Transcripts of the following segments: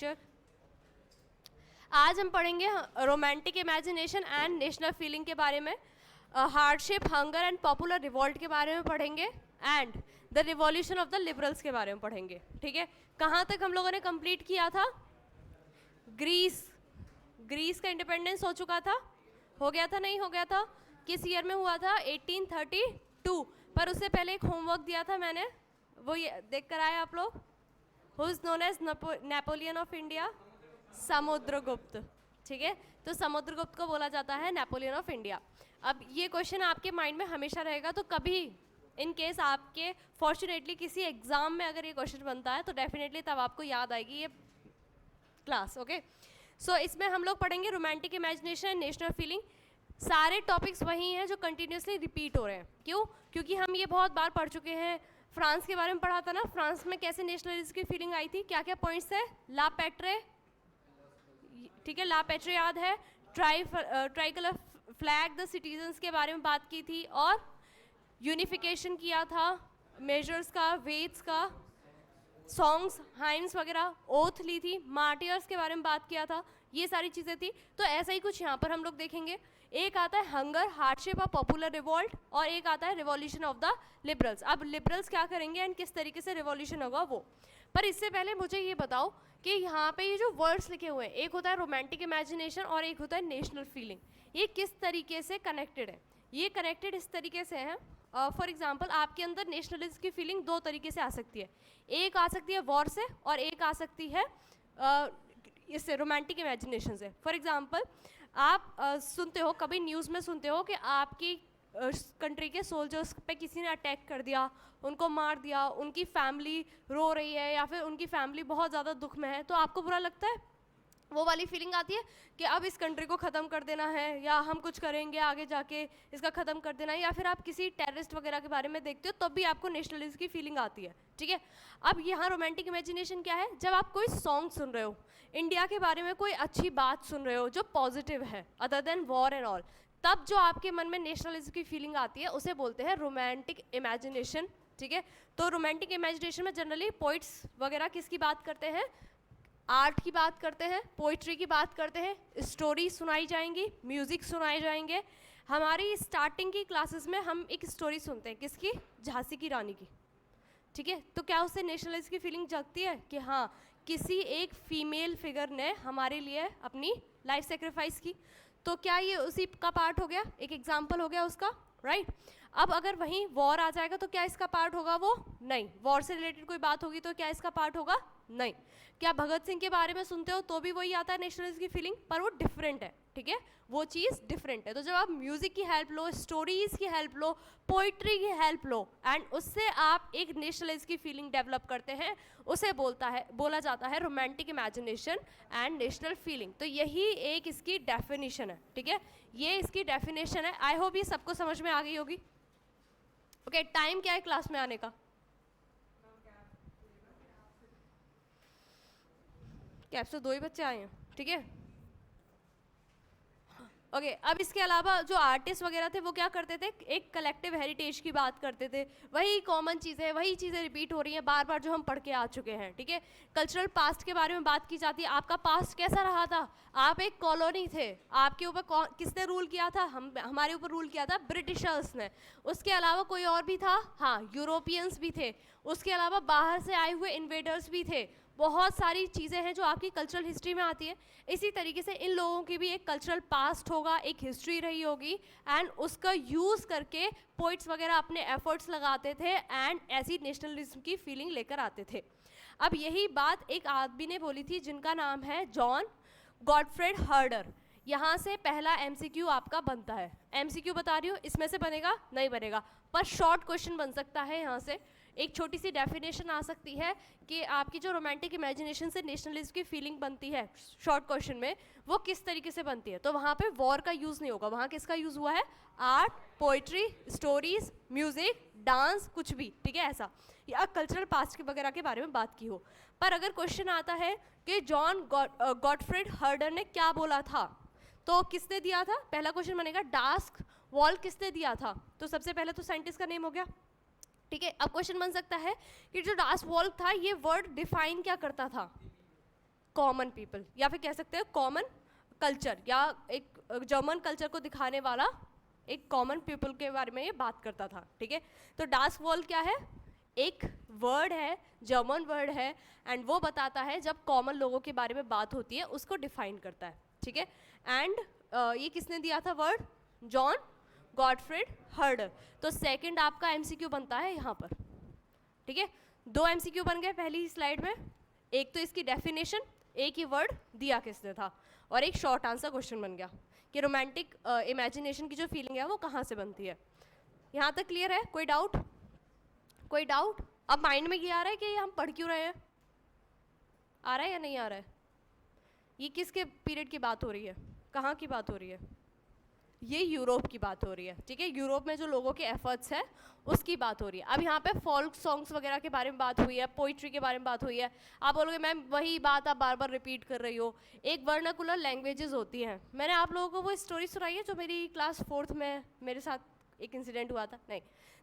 Lecture. आज हम पढ़ेंगे romantic imagination and national feeling के बारे में, hardship, hunger and popular revolt के बारे में पढ़ेंगे, and the revolution of the liberals के बारे में पढ़ेंगे। ठीक है, कहाँ तक हम लोगों ने कंप्लीट किया था? ग्रीस का इंडिपेंडेंस हो चुका था, हो गया था, नहीं हो गया था? किस ईयर में हुआ था? 1832। पर उससे पहले एक होमवर्क दिया था मैंने, वो ये देख कर आए आप लोग। Who is known as Napoleon of India? Samudragupta. ठीक है, तो समुद्रगुप्त को बोला जाता है नेपोलियन ऑफ इंडिया। अब ये क्वेश्चन आपके माइंड में हमेशा रहेगा, तो कभी इन केस आपके फॉर्चुनेटली किसी एग्जाम में अगर ये क्वेश्चन बनता है तो डेफिनेटली तब आपको याद आएगी ये क्लास। ओके, सो इसमें हम लोग पढ़ेंगे romantic imagination and national feeling. सारे टॉपिक्स वही हैं जो कंटिन्यूसली रिपीट हो रहे हैं। क्यों? क्योंकि हम ये बहुत बार पढ़ चुके हैं। फ्रांस के बारे में पढ़ा था ना, फ्रांस में कैसे नेशनलिज्म की फीलिंग आई थी, क्या क्या पॉइंट्स है? ला पैट्रे, ठीक है, ला पैट्रे याद है, try colour flag, the citizens के बारे में बात की थी, और यूनिफिकेशन किया था मेजर्स का, वेट्स का, सॉन्ग्स, हाइम्स वगैरह, ओथ ली थी, मार्टियर्स के बारे में बात किया था, ये सारी चीज़ें थी। तो ऐसा ही कुछ यहाँ पर हम लोग देखेंगे। एक आता है हंगर, हार्डशिप और पॉपुलर रिवॉल्ट, और एक आता है रिवॉल्यूशन ऑफ द लिबरल्स। अब लिबरल्स क्या करेंगे एंड किस तरीके से रिवॉल्यूशन होगा वो। पर इससे पहले मुझे ये बताओ कि यहाँ पे ये जो वर्ड्स लिखे हुए हैं, एक होता है रोमांटिक इमेजिनेशन और एक होता है नेशनल फीलिंग, ये किस तरीके से कनेक्टेड है? ये कनेक्टेड इस तरीके से है, फॉर एग्जाम्पल आपके अंदर नेशनलिज्म की फीलिंग दो तरीके से आ सकती है। एक आ सकती है वॉर से और एक आ सकती है इससे, रोमांटिक इमेजिनेशन से। फॉर एग्जाम्पल आप सुनते हो, कभी न्यूज़ में सुनते हो कि आपकी कंट्री के सोल्जर्स पे किसी ने अटैक कर दिया, उनको मार दिया, उनकी फैमिली रो रही है या फिर उनकी फैमिली बहुत ज़्यादा दुख में है, तो आपको बुरा लगता है? वो वाली फीलिंग आती है कि अब इस कंट्री को ख़त्म कर देना है, या हम कुछ करेंगे आगे जाके इसका ख़त्म कर देना है, या फिर आप किसी टेररिस्ट वगैरह के बारे में देखते हो तब भी आपको नेशनलिज्म की फीलिंग आती है। ठीक है, अब यहाँ रोमांटिक इमेजिनेशन क्या है? जब आप कोई सॉन्ग सुन रहे हो, इंडिया के बारे में कोई अच्छी बात सुन रहे हो जो पॉजिटिव है other than war and all, तब जो आपके मन में नेशनलिज्म की फीलिंग आती है उसे बोलते हैं रोमांटिक इमेजिनेशन। ठीक है, तो रोमांटिक इमेजिनेशन में जनरली पोइट्स वगैरह किसकी बात करते हैं? आर्ट की बात करते हैं, पोइट्री की बात करते हैं, स्टोरी सुनाई जाएंगी, म्यूज़िक सुनाए जाएंगे। हमारी स्टार्टिंग की क्लासेस में हम एक स्टोरी सुनते हैं, किसकी? झांसी की रानी की। ठीक है, तो क्या उससे नेशनलिज्म की फीलिंग जगती है कि हाँ किसी एक फीमेल फिगर ने हमारे लिए अपनी लाइफ सेक्रीफाइस की? तो क्या ये उसी का पार्ट हो गया, एक एग्जाम्पल हो गया उसका, राइट? अब अगर वहीं वॉर आ जाएगा तो क्या इसका पार्ट होगा वो? नहीं। वॉर से रिलेटेड कोई बात होगी तो क्या इसका पार्ट होगा? नहीं। क्या भगत सिंह के बारे में सुनते हो तो भी वही आता है नेशनलिज्म की फीलिंग, पर वो डिफरेंट है। ठीक है, वो चीज़ डिफरेंट है। तो जब आप म्यूजिक की हेल्प लो, स्टोरीज की हेल्प लो, पोइट्री की हेल्प लो, एंड उससे आप एक नेशनलिज्म की फीलिंग डेवलप करते हैं, उसे बोला जाता है romantic imagination and national feeling. तो यही एक इसकी डेफिनेशन है। ठीक है, ये इसकी डेफिनेशन है। आई होप ये सबको समझ में आ गई होगी। ओके, टाइम क्या है क्लास में आने का? कैब से 2 ही बच्चे आए हैं। ठीक है, ओके, अब इसके अलावा जो आर्टिस्ट वगैरह थे वो क्या करते थे? एक कलेक्टिव हेरिटेज की बात करते थे। वही कॉमन चीज़ें, वही चीज़ें रिपीट हो रही हैं बार बार जो हम पढ़ के आ चुके हैं। ठीक है, कल्चरल पास्ट के बारे में बात की जाती है। आपका पास्ट कैसा रहा था? आप एक कॉलोनी थे, आपके ऊपर किसने रूल किया था? हमारे ऊपर रूल किया था ब्रिटिशर्स ने। उसके अलावा कोई और भी था? हाँ, यूरोपियंस भी थे। उसके अलावा बाहर से आए हुए इन्वेडर्स भी थे। बहुत सारी चीज़ें हैं जो आपकी कल्चरल हिस्ट्री में आती है। इसी तरीके से इन लोगों की भी एक कल्चरल पास्ट होगा, एक हिस्ट्री रही होगी, एंड उसका यूज़ करके पोइट्स वगैरह अपने एफर्ट्स लगाते थे एंड ऐसी नेशनलिज्म की फीलिंग लेकर आते थे। अब यही बात एक आदमी ने बोली थी जिनका नाम है जॉन गॉडफ्रेड हर्डर। यहाँ से पहला एमसीक्यू आपका बनता है। एमसीक्यू बता रही हूँ, इसमें से बनेगा नहीं बनेगा, पर शॉर्ट क्वेश्चन बन सकता है। यहाँ से एक छोटी सी डेफिनेशन आ सकती है कि आपकी जो रोमांटिक इमेजिनेशन से नेशनलिज्म की फीलिंग बनती है शॉर्ट क्वेश्चन में, वो किस तरीके से बनती है। तो वहाँ पे वॉर का यूज़ नहीं होगा, वहाँ किसका यूज़ हुआ है? Art, poetry, stories, music, dance, कुछ भी। ठीक है, ऐसा, या कल्चरल पास्ट के वगैरह के बारे में बात की हो। पर अगर क्वेश्चन आता है कि जॉन गॉडफ्रेड हर्डर ने क्या बोला था, तो किसने दिया था? पहला क्वेश्चन बनेगा डास्क वॉल किसने दिया था? तो सबसे पहले तो साइंटिस्ट का नेम हो गया। ठीक है, अब क्वेश्चन बन सकता है कि जो डास्क वॉल था, ये वर्ड डिफाइन क्या करता था? कॉमन पीपल, या फिर कह सकते हैं कॉमन कल्चर, या एक जर्मन कल्चर को दिखाने वाला एक कॉमन पीपल के बारे में ये बात करता था, ठीक है। तो डास वॉल क्या है, एक वर्ड है, जर्मन वर्ड है, एंड वो बताता है जब कॉमन लोगों के बारे में बात होती है उसको डिफाइन करता है, ठीक है। एंड ये किसने दिया था वर्ड, जॉन गॉटफ्रिड हर्डर। तो सेकंड आपका एमसीक्यू बनता है यहाँ पर, ठीक है। 2 एमसीक्यू बन गए पहली ही स्लाइड में, एक तो इसकी डेफिनेशन, एक ही वर्ड दिया किसने था, और एक शॉर्ट आंसर क्वेश्चन बन गया कि रोमांटिक इमेजिनेशन की जो फीलिंग है वो कहाँ से बनती है। यहाँ तक क्लियर है, कोई डाउट, कोई डाउट? अब माइंड में ये आ रहा है कि हम पढ़ क्यों रहे हैं, आ रहा है या नहीं आ रहा है? ये किसके पीरियड की बात हो रही है, कहाँ की बात हो रही है? ये यूरोप की बात हो रही है, ठीक है। यूरोप में जो लोगों के एफर्ट्स है उसकी बात हो रही है। अब यहाँ पे फोल्क सॉन्ग्स वगैरह के बारे में बात हुई है, पोइट्री के बारे में बात हुई है। आप बोलोगे मैम वही बात आप बार बार रिपीट कर रही हो। एक वर्नाकुलर लैंग्वेजेस होती हैं, मैंने आप लोगों को वो स्टोरी सुनाई है जो मेरी क्लास 4th में मेरे साथ एक इंसिडेंट हुआ था, नहीं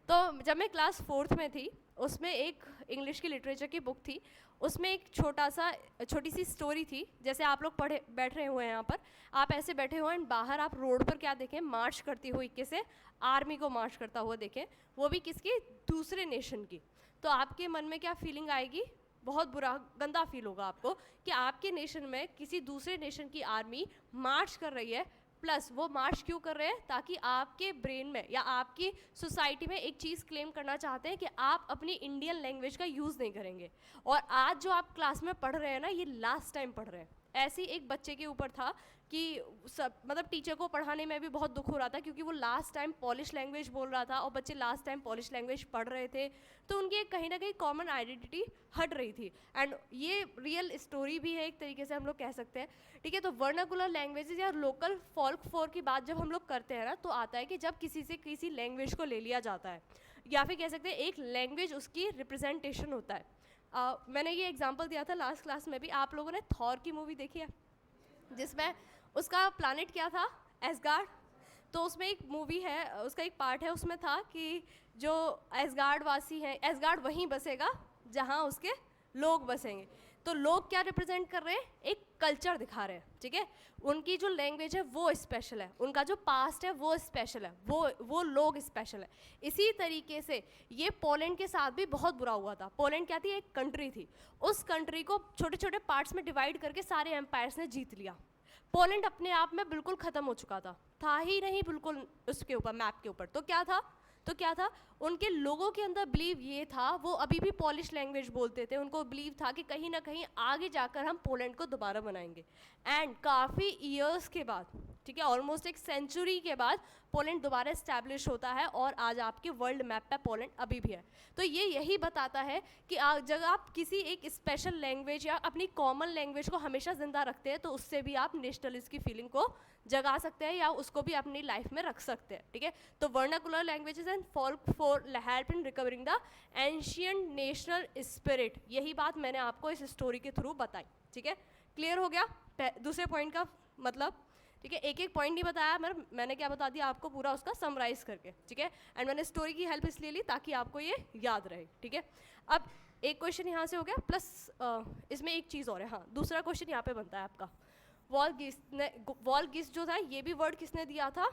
तो जब मैं क्लास 4th में थी, उसमें एक इंग्लिश की लिटरेचर की बुक थी, उसमें एक छोटी सी स्टोरी थी। जैसे आप लोग पढ़े बैठ रहे हुए हैं यहाँ पर, आप ऐसे बैठे हुए हैं, बाहर आप रोड पर क्या देखें, मार्च करती हुई किसे, आर्मी को मार्च करता हुआ देखें, वो भी किसकी, दूसरे नेशन की। तो आपके मन में क्या फीलिंग आएगी, बहुत बुरा गंदा फील होगा आपको कि आपके नेशन में किसी दूसरे नेशन की आर्मी मार्च कर रही है, प्लस वो मार्च क्यों कर रहे हैं, ताकि आपके ब्रेन में या आपकी सोसाइटी में एक चीज़ क्लेम करना चाहते हैं कि आप अपनी इंडियन लैंग्वेज का यूज़ नहीं करेंगे। और आज जो आप क्लास में पढ़ रहे हैं ना, ये लास्ट टाइम पढ़ रहे हैं। ऐसे ही एक बच्चे के ऊपर था कि सब मतलब टीचर को पढ़ाने में भी बहुत दुख हो रहा था क्योंकि वो लास्ट टाइम पॉलिश लैंग्वेज बोल रहा था और बच्चे लास्ट टाइम पॉलिश लैंग्वेज पढ़ रहे थे, तो उनकी एक कहीं ना कहीं कॉमन आइडेंटिटी हट रही थी। एंड ये रियल स्टोरी भी है एक तरीके से हम लोग कह सकते हैं, ठीक है। तो वर्नाकुलर लैंग्वेजेस या लोकल फोल्क फोर की बात जब हम लोग करते हैं ना, तो आता है कि जब किसी से किसी लैंग्वेज को ले लिया जाता है, या फिर कह सकते हैं एक लैंग्वेज उसकी रिप्रेजेंटेशन होता है। मैंने ये एग्जांपल दिया था लास्ट क्लास में भी। आप लोगों ने थॉर की मूवी देखी है, जिसमें उसका प्लानिट क्या था, एसगार्ड। तो उसमें एक मूवी है, उसका एक पार्ट है, उसमें था कि जो एसगार्ड वासी हैं, एसगार्ड वहीं बसेगा जहाँ उसके लोग बसेंगे। तो लोग क्या रिप्रेजेंट कर रहे हैं, एक कल्चर दिखा रहे हैं, ठीक है। उनकी जो लैंग्वेज है वो स्पेशल है, उनका जो पास्ट है वो स्पेशल है, वो लोग स्पेशल है। इसी तरीके से ये पोलैंड के साथ भी बहुत बुरा हुआ था। पोलैंड क्या थी, एक कंट्री थी, उस कंट्री को छोटे छोटे पार्ट्स में डिवाइड करके सारे एम्पायर्स ने जीत लिया। पोलैंड अपने आप में बिल्कुल ख़त्म हो चुका था ही नहीं बिल्कुल उसके ऊपर, मैप के ऊपर। तो क्या था, उनके लोगों के अंदर बिलीव ये था, वो अभी भी पॉलिश लैंग्वेज बोलते थे, उनको बिलीव था कि कहीं ना कहीं आगे जाकर हम पोलैंड को दोबारा बनाएंगे। एंड काफ़ी ईयर्स के बाद, ठीक है, ऑलमोस्ट एक सेंचुरी के बाद पोलैंड दोबारा इस्टेब्लिश होता है और आज आपके वर्ल्ड मैप पे पोलैंड अभी भी है। तो ये यही बताता है कि जब आप किसी एक स्पेशल लैंग्वेज या अपनी कॉमन लैंग्वेज को हमेशा ज़िंदा रखते हैं, तो उससे भी आप नेशनलिस्ट की फीलिंग को जगा सकते हैं या उसको भी अपनी लाइफ में रख सकते हैं, ठीक है। तो vernacular languages and folk four help in recovering the ancient national spirit, यही बात मैंने आपको इस स्टोरी के थ्रू बताई, ठीक है। क्लियर हो गया दूसरे पॉइंट का मतलब, ठीक है। एक एक पॉइंट नहीं बताया, मैंने क्या बता दिया आपको पूरा उसका समराइज करके, ठीक है। एंड मैंने स्टोरी की हेल्प इसलिए ली ताकि आपको ये याद रहे, ठीक है। अब एक क्वेश्चन यहाँ से हो गया, प्लस इसमें एक चीज़ और है, हाँ, दूसरा क्वेश्चन यहाँ पे बनता है आपका। वॉल्गिस जो था, ये भी वर्ड किसने दिया था,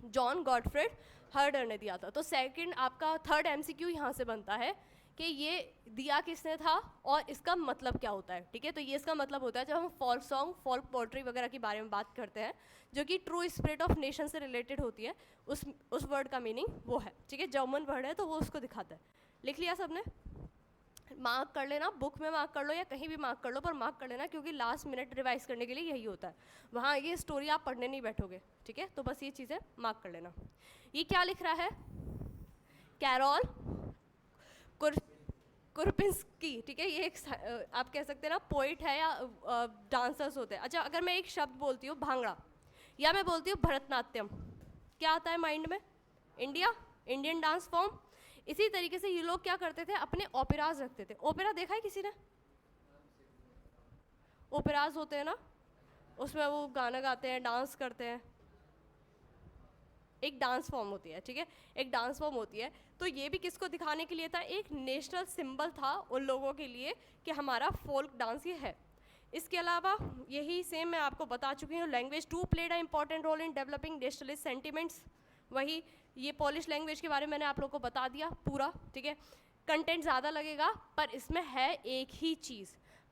जॉन गॉटफ्रिड हर्डर ने दिया था। तो सेकंड आपका थर्ड एमसीक्यू यहाँ से बनता है कि ये दिया किसने था और इसका मतलब क्या होता है, ठीक है। तो ये इसका मतलब होता है जब हम फोल्क सॉन्ग, फोल्क पोएट्री वगैरह के बारे में बात करते हैं जो कि ट्रू स्पिरिट ऑफ नेशन से रिलेटेड होती है, उस वर्ड का मीनिंग वो है, ठीक है। जर्मन वर्ड है तो वो उसको दिखाता है। लिख लिया सबने, मार्क कर लेना, बुक में मार्क कर लो या कहीं भी मार्क कर लो, पर मार्क कर लेना क्योंकि लास्ट मिनट रिवाइज करने के लिए यही होता है। वहाँ ये स्टोरी आप पढ़ने नहीं बैठोगे, ठीक है। तो बस ये चीज़ें मार्क कर लेना। ये क्या लिख रहा है, कैरोल कुरपिंस्की, ठीक है। ये एक आप कह सकते हैं ना पोइट है या डांसर्स होते हैं। अच्छा, अगर मैं एक शब्द बोलती हूँ भांगड़ा या मैं बोलती हूँ भरतनाट्यम, क्या आता है माइंड में, इंडियन डांस फॉर्म। इसी तरीके से ये लोग क्या करते थे, अपने ओपेराज रखते थे। ओपेरा देखा है किसी ने, ओपेराज होते हैं ना, उसमें वो गाना गाते हैं, डांस करते हैं, एक डांस फॉर्म होती है, ठीक है, एक डांस फॉर्म होती है। तो ये भी किसको दिखाने के लिए था, एक नेशनल सिंबल था उन लोगों के लिए कि हमारा फोल्क डांस ये है। इसके अलावा यही सेम मैं आपको बता चुकी हूँ, language too played a important role in developing nationalist sentiments. वही ये पॉलिश लैंग्वेज के बारे में मैंने आप लोगों को बता दिया पूरा, ठीक है। कंटेंट ज़्यादा लगेगा पर इसमें है एक ही चीज़,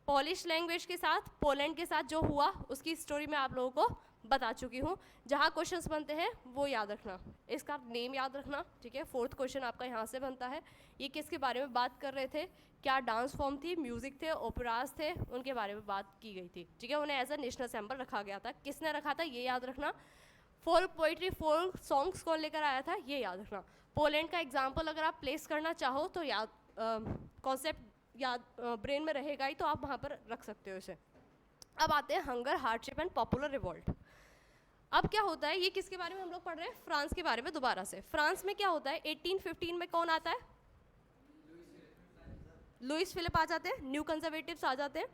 पॉलिश लैंग्वेज के साथ पोलैंड के साथ जो हुआ उसकी स्टोरी मैं आप लोगों को बता चुकी हूँ। जहाँ क्वेश्चंस बनते हैं वो याद रखना, इसका नेम याद रखना, ठीक है। फोर्थ क्वेश्चन आपका यहाँ से बनता है, ये किसके बारे में बात कर रहे थे, क्या डांस फॉर्म थी, म्यूजिक थे, ओपेराज थे, उनके बारे में बात की गई थी, ठीक है। उन्हें एज अ नेशनल सैम्पल रखा गया था, किसने रखा था ये याद रखना। फोल्क पोइट्री, फोल्क सॉन्ग्स कौन लेकर आया था ये याद रखना। पोलैंड का एग्जाम्पल अगर आप प्लेस करना चाहो तो याद कॉन्सेप्ट याद ब्रेन में रहेगा ही, तो आप वहाँ पर रख सकते हो इसे। अब आते हैं hunger, hardship and popular revolt. अब क्या होता है, ये किसके बारे में हम लोग पढ़ रहे हैं, फ्रांस के बारे में दोबारा से। फ्रांस में क्या होता है, 1815 में कौन आता है, लुइस फिलिप आ जाते हैं, न्यू कंजर्वेटिव्स आ जाते हैं।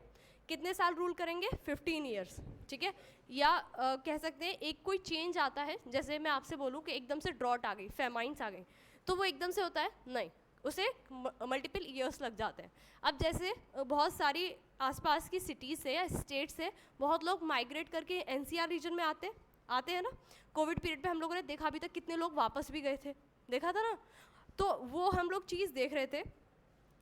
कितने साल रूल करेंगे, 15 ईयर्स, ठीक है। या कह सकते हैं एक कोई चेंज आता है, जैसे मैं आपसे बोलूँ कि एकदम से ड्रॉट आ गई, फेमाइंस आ गई, तो वो एकदम से होता है नहीं, उसे मल्टीपल ईयर्स लग जाते हैं। अब जैसे बहुत सारी आसपास की सिटीज़ से या स्टेट से बहुत लोग माइग्रेट करके एनसीआर रीजन में आते हैं ना। कोविड पीरियड पे हम लोगों ने देखा अभी तक कितने लोग वापस भी गए थे, देखा था ना। तो वो हम लोग चीज़ देख रहे थे।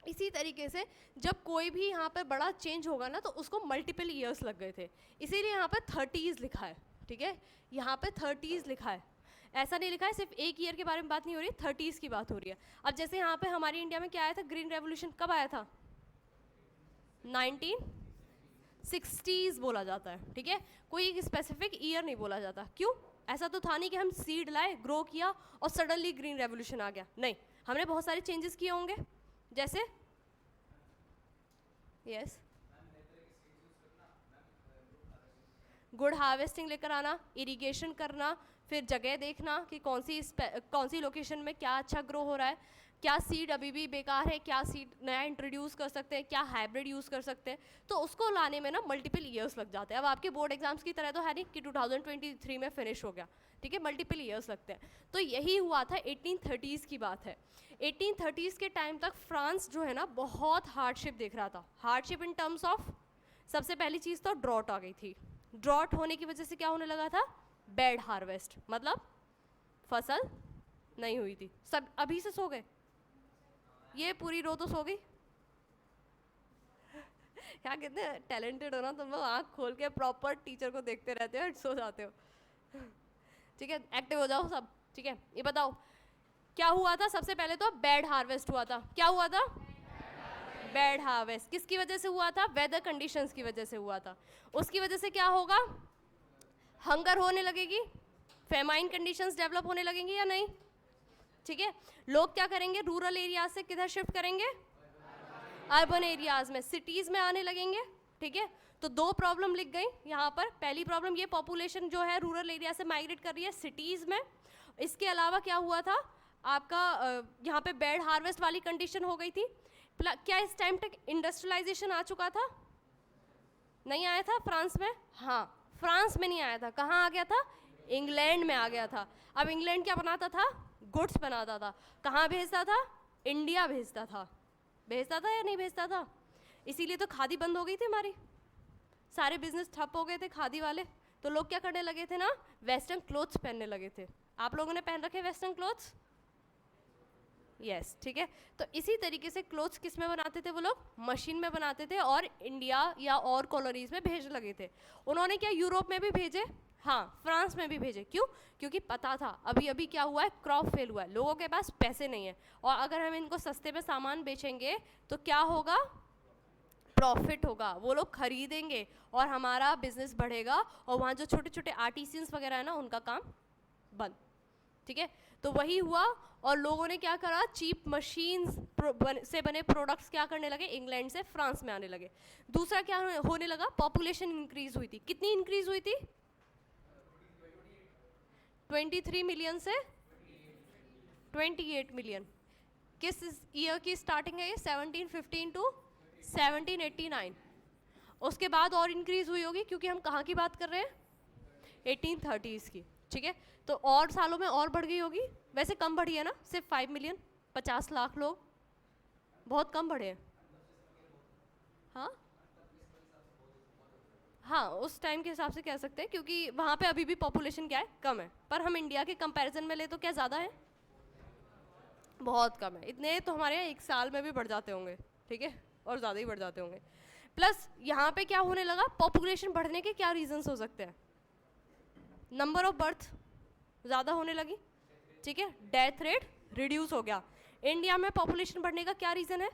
इसी तरीके से जब कोई भी यहाँ पर बड़ा चेंज होगा ना तो उसको मल्टीपल ईयर्स लग गए थे, इसीलिए यहाँ पे 30s लिखा है, ठीक है। यहाँ पे 30s लिखा है, ऐसा नहीं लिखा है सिर्फ एक ईयर के बारे में बात नहीं हो रही, 30s की बात हो रही है। अब जैसे यहाँ पे हमारी इंडिया में क्या आया था, ग्रीन रेवोल्यूशन कब आया था, 1960s बोला जाता है, ठीक है। कोई एक स्पेसिफिक ईयर नहीं बोला जाता, क्यों, ऐसा तो था नहीं कि हम सीड लाए, ग्रो किया और सडनली ग्रीन रेवोल्यूशन आ गया, नहीं, हमने बहुत सारे चेंजेस किए होंगे। जैसे यस, गुड हार्वेस्टिंग लेकर आना, इरिगेशन करना, फिर जगह देखना कि कौन सी लोकेशन में क्या अच्छा ग्रो हो रहा है, क्या सीड अभी भी बेकार है, क्या सीड नया इंट्रोड्यूस कर सकते हैं, क्या हाइब्रिड यूज़ कर सकते हैं, तो उसको लाने में ना मल्टीपल ईयर्स लग जाते हैं। अब आपके बोर्ड एग्जाम्स की तरह तो है नहीं कि 2023 में फिनिश हो गया, ठीक है, मल्टीपल ईयर्स लगते हैं। तो यही हुआ था, 1830s की बात है। 1830s के टाइम तक फ्रांस जो है ना बहुत हार्डशिप देख रहा था। हार्डशिप इन टर्म्स ऑफ, सबसे पहली चीज़ तो ड्रॉट आ गई थी। ड्रॉट होने की वजह से क्या होने लगा था, बैड हार्वेस्ट, मतलब फसल नहीं हुई थी। सब अभी से सो गए, ये पूरी रो तो सो गई। क्या कितने टैलेंटेड हो ना तुम लोग, आँख खोल के प्रॉपर टीचर को देखते रहते हो, सो जाते हो, ठीक है। एक्टिव हो जाओ सब, ठीक है। ये बताओ क्या हुआ था, सबसे पहले तो बैड हार्वेस्ट हुआ था। क्या हुआ था, बैड हार्वेस्ट किसकी वजह से हुआ था, वेदर कंडीशंस की वजह से हुआ था। उसकी वजह से क्या होगा, हंगर होने लगेगी, फेमाइन कंडीशंस डेवलप होने लगेंगी या नहीं, ठीक है। लोग क्या करेंगे, रूरल एरिया से किधर शिफ्ट करेंगे, अर्बन एरियाज में, सिटीज में आने लगेंगे, ठीक है। तो दो प्रॉब्लम लिख गई यहाँ पर। पहली प्रॉब्लम ये, पॉपुलेशन जो है रूरल एरिया से माइग्रेट कर रही है सिटीज में। इसके अलावा क्या हुआ था आपका, यहाँ पे बैड हार्वेस्ट वाली कंडीशन हो गई थी। क्या इस टाइम तक इंडस्ट्रियलाइजेशन आ चुका था, नहीं आया था फ्रांस में, हाँ फ्रांस में नहीं आया था, कहाँ आ गया था, इंग्लैंड में आ गया था। अब इंग्लैंड क्या बनाता था, गुड्स बनाता था, कहाँ भेजता था, इंडिया भेजता था, भेजता था या नहीं भेजता था। इसीलिए तो खादी बंद हो गई थी हमारी, सारे बिजनेस ठप हो गए थे खादी वाले। तो लोग क्या करने लगे थे ना, वेस्टर्न क्लोथ्स पहनने लगे थे। आप लोगों ने पहन रखे वेस्टर्न क्लोथ्स, यस, ठीक है। तो इसी तरीके से क्लोथ्स किस में बनाते थे वो लोग, मशीन में बनाते थे और इंडिया या और कॉलोनीज में भेजने लगे थे। उन्होंने क्या यूरोप में भी भेजे, हाँ फ्रांस में भी भेजे, क्यों, क्योंकि पता था अभी अभी क्या हुआ है, क्रॉप फेल हुआ है, लोगों के पास पैसे नहीं है, और अगर हम इनको सस्ते में सामान बेचेंगे तो क्या होगा, प्रॉफिट होगा, वो लोग खरीदेंगे और हमारा बिजनेस बढ़ेगा, और वहाँ जो छोटे छोटे आर्टिसियंस वगैरह है ना उनका काम बंद, ठीक है। तो वही हुआ, और लोगों ने क्या करा, चीप मशीन्स से बने प्रोडक्ट्स क्या करने लगे, इंग्लैंड से फ्रांस में आने लगे। दूसरा क्या होने लगा, पॉपुलेशन इंक्रीज हुई थी। कितनी इंक्रीज हुई थी, 23 मिलियन से 28 मिलियन। किस ईयर की स्टार्टिंग है ये, 1715 टू 1789। उसके बाद और इंक्रीज हुई होगी, क्योंकि हम कहाँ की बात कर रहे हैं, 1830s की, ठीक है। तो और सालों में और बढ़ गई होगी, वैसे कम बढ़ी है ना, सिर्फ 5 मिलियन, 50 लाख लोग, बहुत कम बढ़े हैं, हाँ हाँ उस टाइम के हिसाब से कह सकते हैं, क्योंकि वहाँ पे अभी भी पॉपुलेशन क्या है, कम है, पर हम इंडिया के कंपैरिजन में ले तो क्या ज़्यादा है, बहुत कम है। इतने तो हमारे यहाँ एक साल में भी बढ़ जाते होंगे, ठीक है, और ज़्यादा ही बढ़ जाते होंगे। प्लस यहाँ पे क्या होने लगा, पॉपुलेशन बढ़ने के क्या रीजंस हो सकते हैं, नंबर ऑफ बर्थ ज़्यादा होने लगी, ठीक है, डेथ रेट रिड्यूस हो गया। इंडिया में पॉपुलेशन बढ़ने का क्या रीज़न है,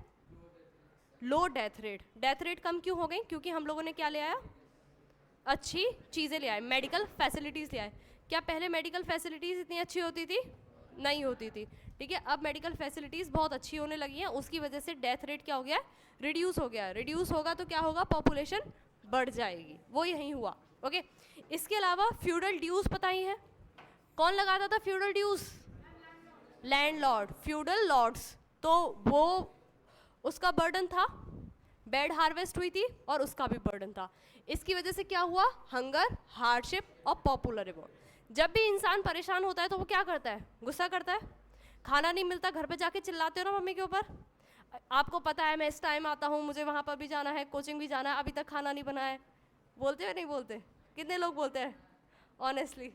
low death rate. Death rate कम क्यों हो गई, क्योंकि हम लोगों ने क्या ले आया, अच्छी चीज़ें ले आए, मेडिकल फैसिलिटीज़ ले आए। क्या पहले मेडिकल फैसिलिटीज़ इतनी अच्छी होती थी, नहीं होती थी, ठीक है। अब मेडिकल फैसिलिटीज़ बहुत अच्छी होने लगी हैं, उसकी वजह से डेथ रेट क्या हो गया, रिड्यूस हो गया। रिड्यूस होगा तो क्या होगा, पॉपुलेशन बढ़ जाएगी, वो यही हुआ, ओके। इसके अलावा फ्यूडल ड्यूज पता ही है, कौन लगाता था feudal dues, landlord, feudal lords. तो वो उसका बर्डन था, बेड हार्वेस्ट हुई थी और उसका भी बर्डन था। इसकी वजह से क्या हुआ, हंगर, हार्डशिप और पॉपुलर रिवॉल्ट। जब भी इंसान परेशान होता है तो वो क्या करता है, गुस्सा करता है, खाना नहीं मिलता घर पे जाके चिल्लाते हो ना मम्मी के ऊपर, आपको पता है मैं इस टाइम आता हूँ, मुझे वहाँ पर भी जाना है, कोचिंग भी जाना है, अभी तक खाना नहीं बना है, बोलते हो नहीं बोलते, कितने लोग बोलते हैं ऑनेस्टली,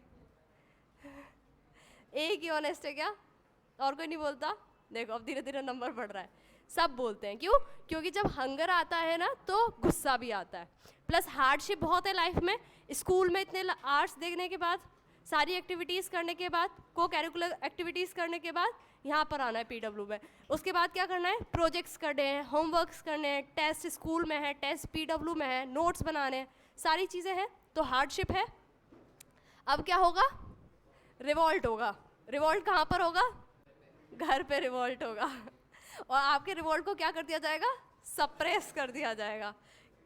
एक ही ऑनेस्ट है क्या, और कोई नहीं बोलता। देखो अब धीरे धीरे नंबर बढ़ रहा है, सब बोलते हैं, क्यों, क्योंकि जब हंगर आता है ना तो गुस्सा भी आता है, प्लस हार्डशिप बहुत है लाइफ में। स्कूल में इतने आर्ट्स देखने के बाद, सारी एक्टिविटीज़ करने के बाद, को कैरिकुलर एक्टिविटीज़ करने के बाद यहाँ पर आना है पीडब्ल्यू में, उसके बाद क्या करना है, प्रोजेक्ट्स करने हैं, होमवर्क्स करने हैं, टेस्ट स्कूल में है, टेस्ट पीडब्ल्यू में है, नोट्स बनाने हैं, सारी चीज़ें हैं, तो हार्डशिप है। अब क्या होगा, रिवॉल्ट होगा। रिवॉल्ट कहाँ पर होगा, घर पे रिवॉल्ट होगा और आपके रिवॉल्ट को क्या कर दिया जाएगा, सप्रेस कर दिया जाएगा।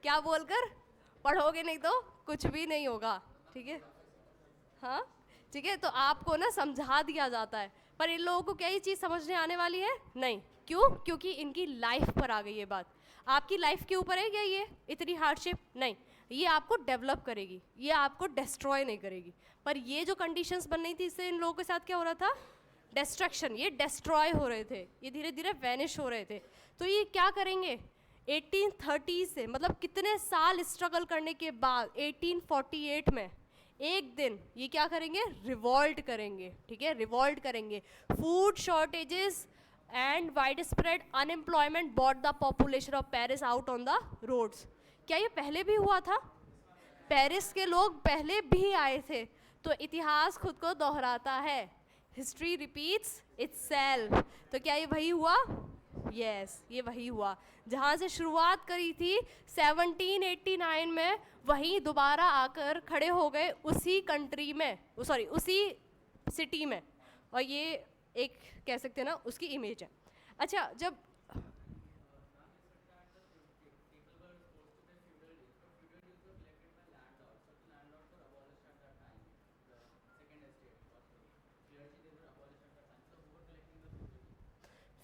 क्या बोलकर, पढ़ोगे नहीं तो कुछ भी नहीं होगा, ठीक है, हाँ ठीक है। तो आपको ना समझा दिया जाता है, पर इन लोगों को क्या ये चीज़ समझने आने वाली है, नहीं, क्यों, क्योंकि इनकी लाइफ पर आ गई ये बात। आपकी लाइफ के ऊपर है क्या ये इतनी हार्डशिप, नहीं, ये आपको डेवलप करेगी, ये आपको डिस्ट्रॉय नहीं करेगी। पर ये जो कंडीशंस बन रही थी, इससे इन लोगों के साथ क्या हो रहा था, डिस्ट्रक्शन, ये डिस्ट्रॉय हो रहे थे, ये धीरे धीरे वैनिश हो रहे थे। तो ये क्या करेंगे, 1830 से, मतलब कितने साल स्ट्रगल करने के बाद 1848 में एक दिन ये क्या करेंगे, रिवॉल्ट करेंगे, ठीक है, रिवॉल्ट करेंगे। Food shortages and widespread unemployment brought the population of Paris out on the roads. क्या ये पहले भी हुआ था, पेरिस के लोग पहले भी आए थे। तो इतिहास खुद को दोहराता है, हिस्ट्री रिपीट्स इटसेल्फ। तो क्या ये वही हुआ, यस ये वही हुआ, जहाँ से शुरुआत करी थी 1789 में, वहीं दोबारा आकर खड़े हो गए उसी कंट्री में, सॉरी उसी सिटी में। और ये एक कह सकते हैं ना उसकी इमेज है। अच्छा, जब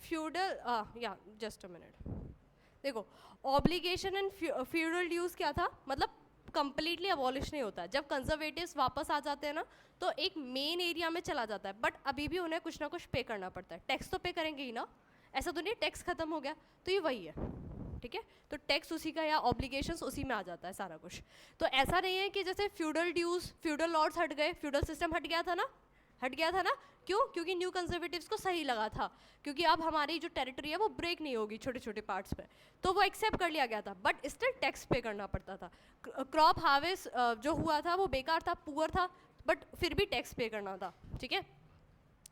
फ्यूडल, या जस्ट अ मिनट, देखो ऑब्लिगेशन एंड फ्यूडल ड्यूज क्या था, मतलब कंप्लीटली अबॉलिश नहीं होता। जब कंजर्वेटिव्स वापस आ जाते हैं ना तो एक मेन एरिया में चला जाता है, बट अभी भी उन्हें कुछ ना कुछ पे करना पड़ता है। टैक्स तो पे करेंगे ही ना, ऐसा तो नहीं टैक्स खत्म हो गया, तो ये वही है, ठीक है। तो टैक्स उसी का या ऑब्लिगेशंस उसी में आ जाता है सारा कुछ। तो ऐसा नहीं है कि जैसे फ्यूडल ड्यूज, फ्यूडल लॉर्ड्स हट गए, फ्यूडल सिस्टम हट गया था ना, हट गया था ना, क्यों, क्योंकि न्यू कंजर्वेटिव्स को सही लगा था, क्योंकि अब हमारी जो टेरिटरी है वो ब्रेक नहीं होगी छोटे छोटे पार्ट्स पे, तो वो एक्सेप्ट कर लिया गया था। बट स्टिल टैक्स पे करना पड़ता था। क्रॉप हार्वेस्ट जो हुआ था वो बेकार था, पुअर था, बट फिर भी टैक्स पे करना था, ठीक है।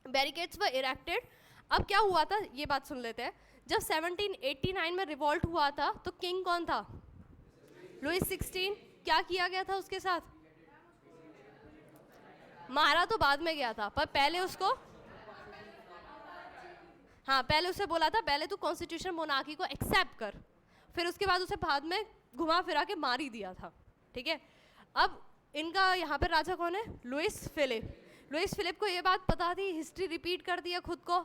बैरिकेड्स वर इरेक्टेड। अब क्या हुआ था ये बात सुन लेते हैं। जब 1789 में रिवॉल्ट हुआ था तो किंग कौन था, लुइस 16। क्या किया गया था उसके साथ, मारा तो बाद में गया था, पर पहले उसको, हाँ पहले उसे बोला था पहले तू कॉन्स्टिट्यूशन मोनार्की को एक्सेप्ट कर, फिर उसके बाद उसे बाद में घुमा फिरा के मार ही दिया था, ठीक है। अब इनका यहाँ पे राजा कौन है, लुइस फिलिप। लुइस फिलिप को ये बात पता थी, हिस्ट्री रिपीट कर दिया खुद को,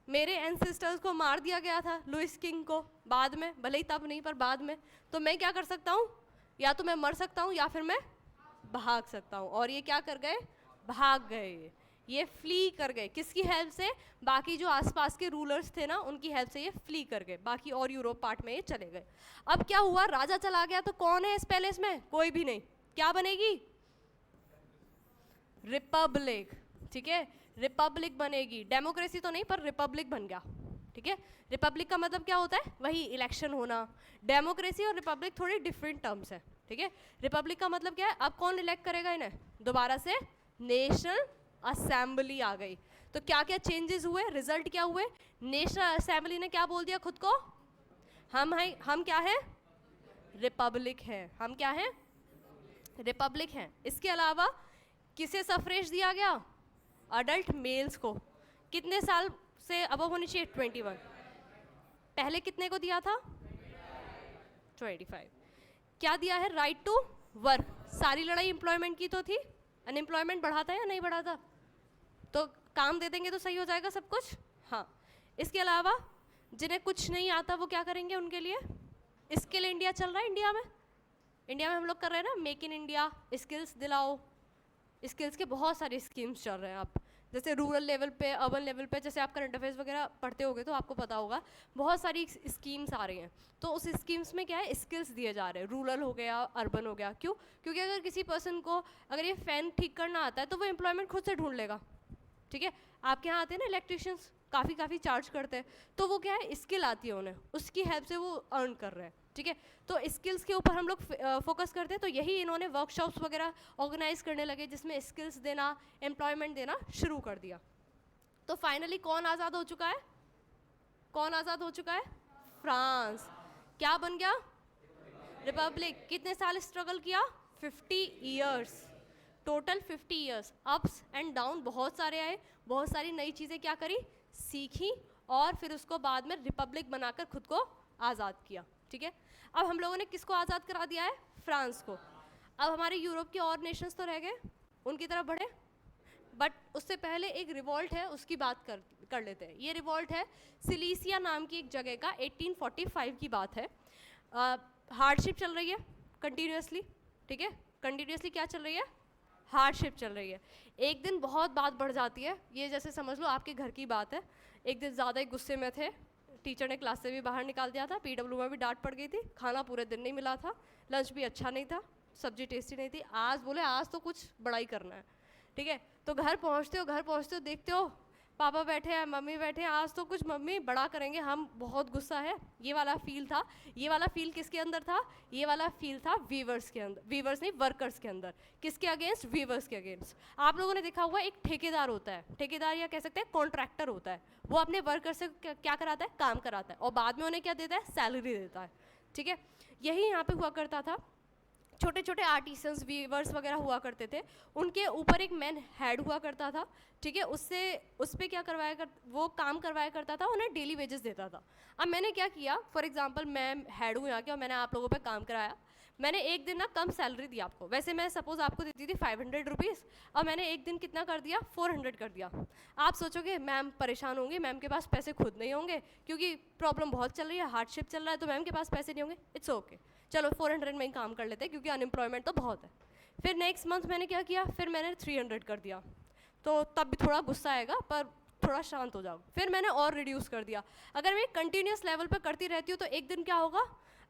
मेरे एंसेस्टर्स को मार दिया गया था लुइस किंग को बाद में, भले ही तब नहीं पर बाद में, तो मैं क्या कर सकता हूँ, या तो मैं मर सकता हूँ या फिर मैं भाग सकता हूँ। और ये क्या कर गए, भाग गए, ये फ्ली कर गए, किसकी हेल्प से? बाकी जो आसपास के रूलर्स थे ना उनकी हेल्प से ये फ्ली कर गए, बाकी और यूरोप पार्ट में ये चले गए। अब क्या हुआ, राजा चला गया तो कौन है इस पैलेस में? कोई भी नहीं। क्या बनेगी? रिपब्लिक। ठीक है, रिपब्लिक बनेगी, डेमोक्रेसी तो नहीं पर रिपब्लिक बन गया। ठीक है, रिपब्लिक का मतलब क्या होता है? वही इलेक्शन होना। डेमोक्रेसी और रिपब्लिक थोड़ी डिफरेंट टर्म्स है। ठीक है, रिपब्लिक का मतलब क्या है? अब कौन इलेक्ट करेगा इन्हें दोबारा से? नेशनल असेंबली आ गई। तो क्या क्या चेंजेस हुए, रिजल्ट क्या हुए? नेशनल असेंबली ने क्या बोल दिया खुद को? हम क्या है? रिपब्लिक है। हम क्या है? रिपब्लिक है। इसके अलावा किसे सफरेज दिया गया? अडल्ट मेल्स को। कितने साल से अबव होनी चाहिए? 21। पहले कितने को दिया था? 25। क्या दिया है? Right to work. सारी लड़ाई एम्प्लॉयमेंट की तो थी, अनएम्प्लॉयमेंट बढ़ाता है या नहीं बढ़ाता? तो काम दे देंगे तो सही हो जाएगा सब कुछ। हाँ, इसके अलावा जिन्हें कुछ नहीं आता वो क्या करेंगे उनके लिए? स्किल इंडिया चल रहा है इंडिया में। इंडिया में हम लोग कर रहे हैं ना मेक इन इंडिया, स्किल्स दिलाओ। स्किल्स के बहुत सारे स्कीम्स चल रहे हैं। आप जैसे रूरल लेवल पे, अर्बन लेवल पे, जैसे आप करंट अफेयर्स वगैरह पढ़ते होगे तो आपको पता होगा बहुत सारी स्कीम्स आ रही हैं। तो उस स्कीम्स में क्या है? स्किल्स दिए जा रहे हैं। रूरल हो गया, अर्बन हो गया। क्यों? क्योंकि अगर किसी पर्सन को अगर ये फैन ठीक करना आता है तो वो एम्प्लॉयमेंट खुद से ढूंढ लेगा। ठीक है, आपके यहाँ आते हैं ना इलेक्ट्रिशियंस, काफ़ी चार्ज करते हैं, तो वो क्या है? स्किल आती है उन्हें, उसकी हेल्प से वो अर्न कर रहे हैं। ठीक है, तो स्किल्स के ऊपर हम लोग फोकस करते हैं। तो यही इन्होंने वर्कशॉप्स वगैरह ऑर्गेनाइज करने लगे जिसमें स्किल्स देना, एम्प्लॉयमेंट देना शुरू कर दिया। तो फाइनली कौन आज़ाद हो चुका है? कौन आज़ाद हो चुका है? फ्रांस। क्या बन गया? रिपब्लिक। कितने साल स्ट्रगल किया? 50 years, total 50 years. Ups and down बहुत सारे आए, बहुत सारी नई चीज़ें क्या करी? सीखी, और फिर उसको बाद में रिपब्लिक बनाकर खुद को आज़ाद किया। ठीक है, अब हम लोगों ने किसको आज़ाद करा दिया है? फ्रांस को। अब हमारे यूरोप के और नेशंस तो रह गए, उनकी तरफ बढ़े। बट उससे पहले एक रिवॉल्ट है, उसकी बात कर लेते हैं। ये रिवॉल्ट है सिलीसिया नाम की एक जगह का, 1845 की बात है। हार्डशिप चल रही है कंटिन्यूसली। ठीक है, कंटिन्यूसली क्या चल रही है? हार्डशिप चल रही है। एक दिन बहुत बात बढ़ जाती है, ये जैसे समझ लो आपके घर की बात है। एक दिन ज़्यादा ही गुस्से में थे, टीचर ने क्लास से भी बाहर निकाल दिया था, पीडब्ल्यू में भी डांट पड़ गई थी, खाना पूरे दिन नहीं मिला था, लंच भी अच्छा नहीं था, सब्जी टेस्टी नहीं थी। आज बोले आज तो कुछ बड़ा ही करना है। ठीक है, तो घर पहुंचते हो देखते हो पापा बैठे हैं, मम्मी बैठे हैं, आज तो कुछ मम्मी बड़ा करेंगे, हम बहुत गुस्सा है। ये वाला फील था। ये वाला फील किसके अंदर था? ये वाला फील था वीवर्स के अंदर, वीवर्स नहीं वर्कर्स के अंदर। किसके अगेंस्ट? वीवर्स के अगेंस्ट। आप लोगों ने देखा हुआ एक ठेकेदार होता है, ठेकेदार या कह सकते हैं कॉन्ट्रैक्टर होता है, वो अपने वर्कर से क्या कराता है? काम कराता है, और बाद में उन्हें क्या देता है? सैलरी देता है। ठीक है, यही यहाँ पे हुआ करता था। छोटे छोटे आर्टिसंस, वीवर्स वगैरह हुआ करते थे, उनके ऊपर एक मैन हेड हुआ करता था। ठीक है, उससे उस पर क्या वो काम करवाया करता था, उन्हें डेली वेजेस देता था। अब मैंने क्या किया, फॉर एग्जांपल मैं हेड हूँ यहाँ के और मैंने आप लोगों पे काम कराया, मैंने एक दिन ना कम सैलरी दी आपको। वैसे मैं सपोज आपको देती थी 500 रुपीज़, और मैंने एक दिन कितना कर दिया? 400 कर दिया। आप सोचोगे मैम परेशान होंगी, मैम के पास पैसे खुद नहीं होंगे क्योंकि प्रॉब्लम बहुत चल रही है, हार्डशिप चल रहा है, तो मैम के पास पैसे नहीं होंगे। इट्स ओके, चलो 400 में ही काम कर लेते हैं क्योंकि अनएम्प्लॉयमेंट तो बहुत है। फिर नेक्स्ट मंथ मैंने क्या किया? फिर मैंने 300 कर दिया। तो तब भी थोड़ा गुस्सा आएगा, पर थोड़ा शांत हो जाओ। फिर मैंने और रिड्यूस कर दिया। अगर मैं कंटिन्यूस लेवल पर करती रहती हूँ तो एक दिन क्या होगा?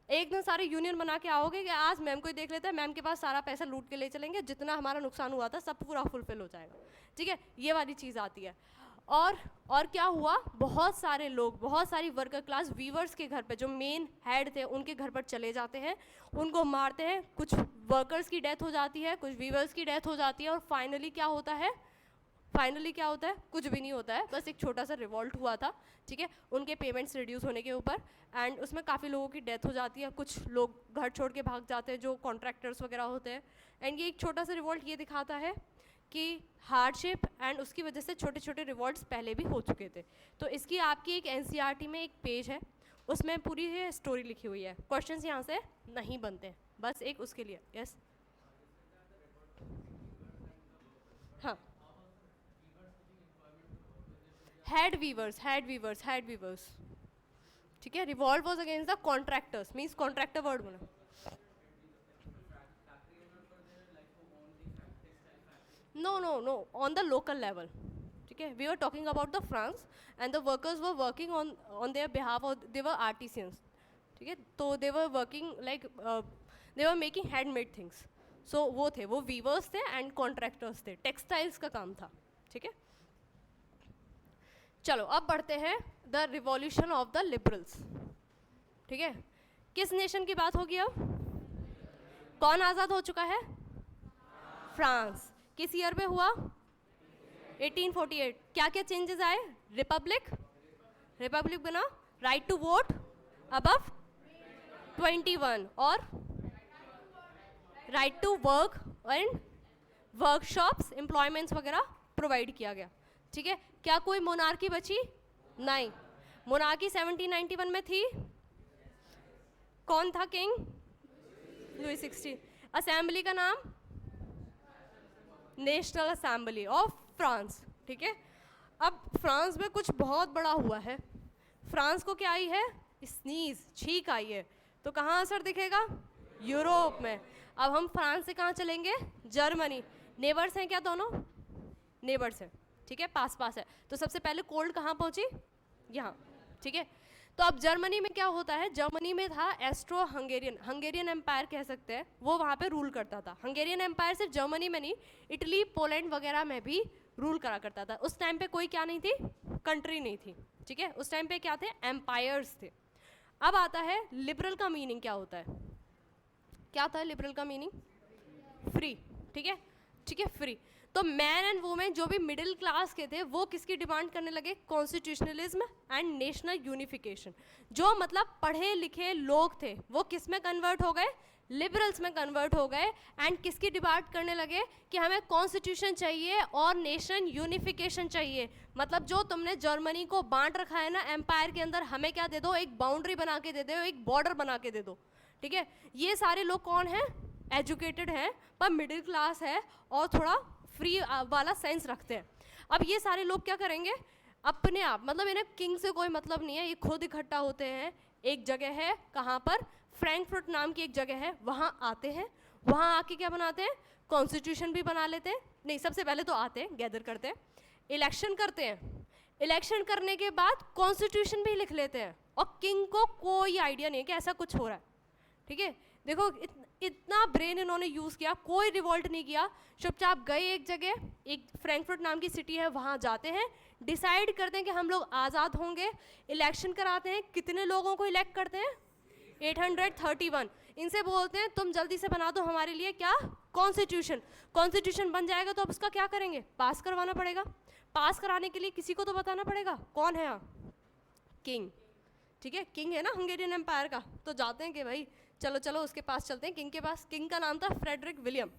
एक दिन सारे यूनियन बना के आओगे कि आज मैम को ही देख लेते हैं, मैम के पास सारा पैसा लूट के ले चलेंगे, जितना हमारा नुकसान हुआ था सब पूरा फुलफिल हो जाएगा। ठीक है, ये वाली चीज़ आती है। और क्या हुआ? बहुत सारे लोग, बहुत सारी वर्कर क्लास वीवर्स के घर पे, जो मेन हेड थे उनके घर पर चले जाते हैं, उनको मारते हैं। कुछ वर्कर्स की डेथ हो जाती है, कुछ वीवर्स की डेथ हो जाती है, और फाइनली क्या होता है? कुछ भी नहीं होता है, बस एक छोटा सा रिवॉल्ट हुआ था। ठीक है, उनके पेमेंट्स रिड्यूस होने के ऊपर, एंड उसमें काफ़ी लोगों की डेथ हो जाती है, कुछ लोग घर छोड़ के भाग जाते हैं जो कॉन्ट्रैक्टर्स वगैरह होते हैं। एंड ये एक छोटा सा रिवॉल्ट ये दिखाता है कि हार्डशिप एंड उसकी वजह से छोटे छोटे रिवॉल्ट्स पहले भी हो चुके थे। तो इसकी आपकी एक एनसीईआरटी में एक पेज है, उसमें पूरी ये स्टोरी लिखी हुई है। क्वेश्चंस यहाँ से नहीं बनते, बस एक उसके लिए। यस, हाँ, हेड वीवर्स। ठीक है, revolt was against the contractors, means contractor word बोला। No, on the local level. ठीक है, we were talking about the France and the workers were working on their behalf, or they were artisans. ठीक है, तो they were working like they were making handmade things. So वो थे, वो weavers थे and contractors थे, textiles का काम था. ठीक है, चलो अब बढ़ते हैं the revolution of the liberals. ठीक है, किस नेशन की बात होगी अब? कौन आज़ाद हो चुका है? फ्रांस. किस ईयर पे हुआ? 1848. क्या क्या चेंजेस आए? रिपब्लिक बना, राइट टू वोट अबव 21 और right to work and workshops, employments वगैरह प्रोवाइड किया गया. ठीक है, क्या कोई मोनार्की बची? नहीं. मोनार्की 1791 में थी. कौन था किंग? लुई 16. असेंबली का नाम? National assembly of France. ठीक है, अब फ्रांस में कुछ बहुत बड़ा हुआ है. फ्रांस को क्या आई है? स्नीज, छींक आई है. तो कहाँ असर दिखेगा? यूरोप में. अब हम फ्रांस से कहाँ चलेंगे? जर्मनी. नेबर्स हैं क्या दोनों? नेबर्स हैं. ठीक है, पास पास है. तो सबसे पहले कोल्ड कहाँ पहुँची? यहाँ. ठीक है, तो अब जर्मनी में क्या होता है? जर्मनी में था एस्ट्रो हंगेरियन एम्पायर कह सकते हैं, वो वहाँ पे रूल करता था. हंगेरियन एम्पायर सिर्फ जर्मनी में नहीं, इटली, पोलैंड वगैरह में भी रूल करा करता था. उस टाइम पे कोई क्या नहीं थी? कंट्री नहीं थी. ठीक है, उस टाइम पे क्या थे? एम्पायर्स थे. अब आता है लिबरल का मीनिंग क्या होता है? क्या था लिबरल का मीनिंग? फ्री. ठीक है, ठीक है, फ्री. तो मैन एंड वुमेन जो भी मिडिल क्लास के थे वो किसकी डिमांड करने लगे? Constitutionalism and national unification. जो मतलब पढ़े लिखे लोग थे वो किस में कन्वर्ट हो गए? लिबरल्स में कन्वर्ट हो गए. एंड किसकी डिमांड करने लगे? कि हमें कॉन्स्टिट्यूशन चाहिए और नेशन यूनिफिकेशन चाहिए. मतलब जो तुमने जर्मनी को बांट रखा है ना एम्पायर के अंदर, हमें क्या दे दो? एक बाउंड्री बना के दे दो, एक बॉर्डर बना के दे दो. ठीक है, ये सारे लोग कौन हैं? एजुकेटेड हैं पर मिडिल क्लास है और थोड़ा फ्री वाला सेंस रखते हैं. अब ये सारे लोग क्या करेंगे? अपने आप, मतलब इन्हें किंग से कोई मतलब नहीं है, ये खुद इकट्ठा होते हैं. एक जगह है, कहाँ पर? फ्रैंकफर्ट नाम की एक जगह है, वहाँ आते हैं. वहाँ आके क्या बनाते हैं? कॉन्स्टिट्यूशन भी बना लेते हैं. नहीं, सबसे पहले तो आते हैं, गैदर करते हैं, इलेक्शन करते हैं. इलेक्शन करने के बाद कॉन्स्टिट्यूशन भी लिख लेते हैं. और किंग को कोई आइडिया नहीं है कि ऐसा कुछ हो रहा है. ठीक है, देखो इतना ब्रेन इन्होंने यूज़ किया, कोई रिवॉल्ट नहीं किया. चुपचाप गए एक जगह, एक फ्रैंकफर्ट नाम की सिटी है, वहाँ जाते हैं, डिसाइड करते हैं कि हम लोग आज़ाद होंगे. इलेक्शन कराते हैं. कितने लोगों को इलेक्ट करते हैं? 831. इनसे बोलते हैं तुम जल्दी से बना दो हमारे लिए क्या? कॉन्स्टिट्यूशन. कॉन्स्टिट्यूशन बन जाएगा तो अब उसका क्या करेंगे? पास करवाना पड़ेगा. पास कराने के लिए किसी को तो बताना पड़ेगा. कौन है यहाँ? किंग. ठीक है, किंग है ना हंगेरियन एम्पायर का. तो जाते हैं कि भाई चलो चलो उसके पास चलते हैं, किंग के पास. किंग का नाम था फ्रेडरिक विलियम.